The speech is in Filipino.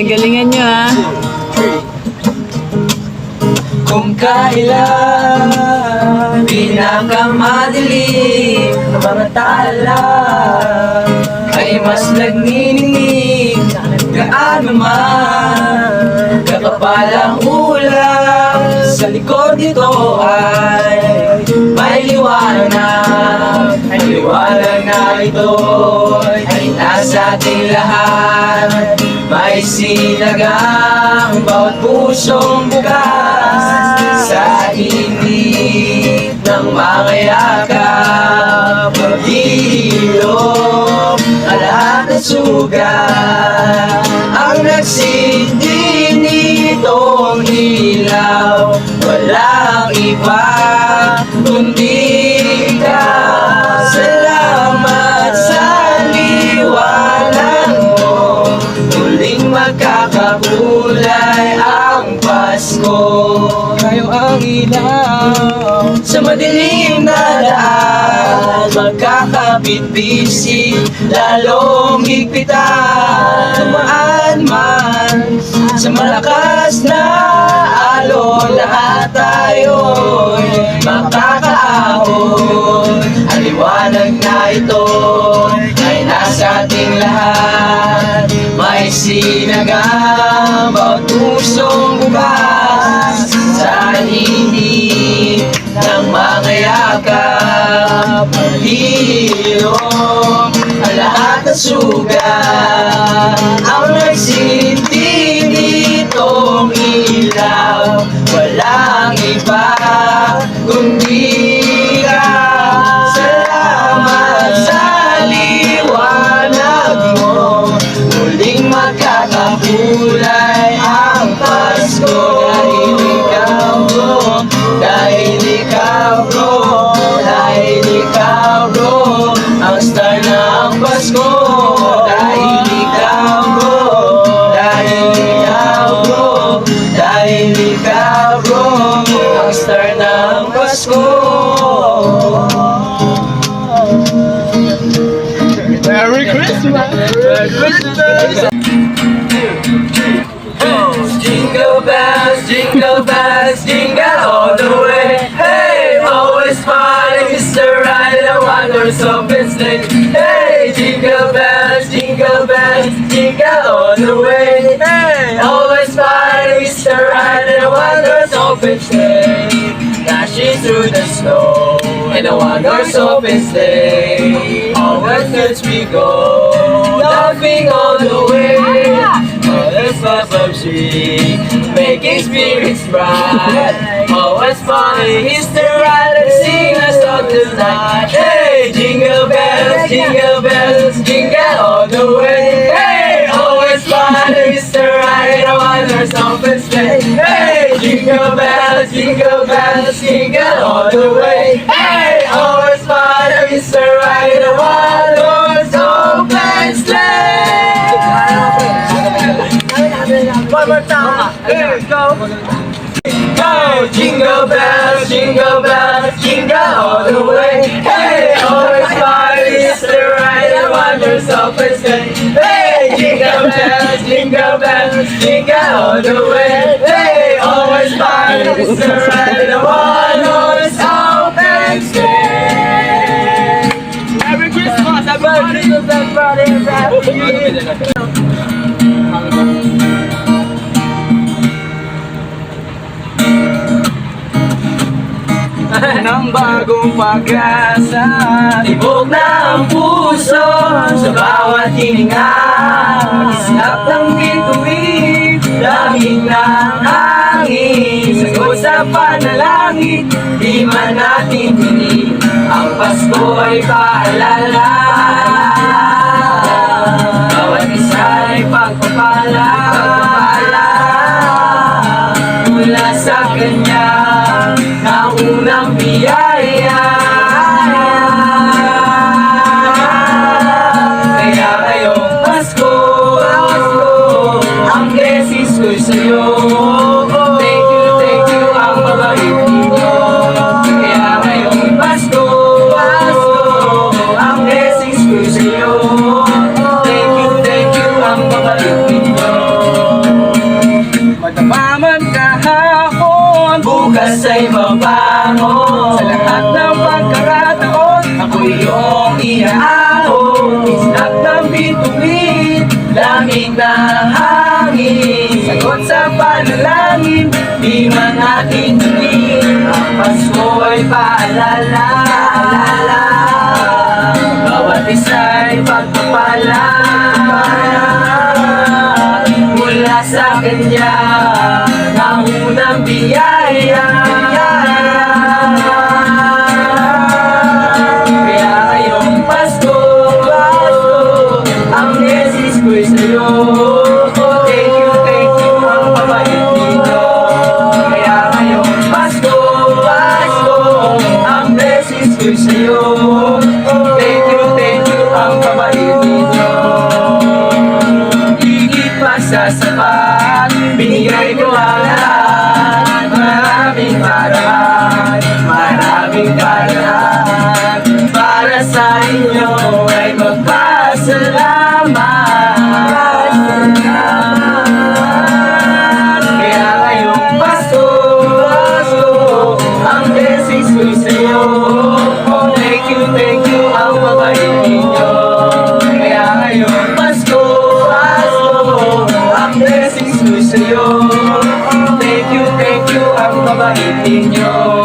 Galingan nyo ha. Kung kailan pinakamadilim ng mga tala ay mas nagniningning gaano man kakapalang ulam sa likod nito ay may liwanag. Ang liwanag na ito ay nasa ating lahat. May sinagang bawat pusong bukas sa init ng mga yakap. Paghihilom ang lahat ng sugat. Ang nagsindi nitong ilaw, walang iba kundi ikaw. Salamat sa liwanag mo, muling magkakakulay ang Pasko. Kayo ang ilaw sa madilim na daan, magkakapit-bisig, lalong higpitan. Tumaan man sa malakas na alon, lahat tayo'y makakaahon. Ang liwanag na ito ay nasa ating lahat. May sinagang bawat pusong bukas sa init ng mga yakap. Paghihilom ang lahat ng sugat. Ang nagsinti nitong ilaw, walang iba kundi ikaw. Salamat sa liwanag mo, muling magkakakulay ang Pasko. Dahil ikaw bro, dahil ikaw bro, ang star ng Pasko. Dahil ikaw bro, dahil ikaw bro, dahil ikaw bro, ang star ng Pasko. Merry Christmas! Merry Christmas! Jingle bells, jingle bells, jingle all the way. Hey, always fun, Mr. Ride, the wonders of its day. Hey, jingle bells, jingle all the way. Hey, always fun, Mr. Ride, the wonders of its day. Dashing through the snow, and the wonders of its day. Onwards we go, laughing all the way. Always love of she, making spirits bright. Always fun, Mr. Ride, and sing a song tonight. Hey, jingle bells, jingle all the way. Hey, always fun, Mr. Ride, the wonders of its day. Hey, jingle bells, jingle all the way. Hey, always fun, Mr. Ride, the wonders of its day. One more time. Here we go. Go, jingle bells, jingle all the way. Hey, always fun, Mr. Ride, the wonders of its day. Hey, jingle bells, all the way. Hey, always fun, Mr. Ride, the wonders of its day. Merry Christmas! Everybody! Ng bagong pag-asa, tibok na ang puso sa bawat hininga. Islap ng bituin, lamig ng hangin, sagot sa panalangin, di man natin hingin. Ang Pasko ay paalala, bawat isa ay pagpapala mula sa kanya na unang biyaya. Kaya ngayong Pasko, ang blessings ko'y sa'yo. Thank you ang mabait ninyo. Kaya ngayong Pasko, ang blessings babait ninyo. Madamaman kahapon, Bukas ay mabangon. sa lahat ng pagkakataon, Ako iyong iaahon. isnak ng bituin, Lamig ng hangin, sagot sa panalangin, di man natin tuloy. Ang Pasko ay paalala. Bawat isa'y pagpapala mula sa Kanya, ang unang biyaya. Kaya ngayong Pasko, ang blessings ko'y sa'yo. Thank you, ang babait ninyo. Kaya ngayong Pasko, ang blessings ko'y sa'yo. Thank you, ang babait ninyo. Higit pa sa sapat, binigay ko ang lahat. Maraming karaan para sa inyo ay magpasalamat. Kaya ngayong Pasko, ang blessings ko'y sa'yo. Thank you, ang babait ninyo. Kaya ngayong Pasko, ang blessings ko'y sa'yo. Thank you, ang babait ninyo.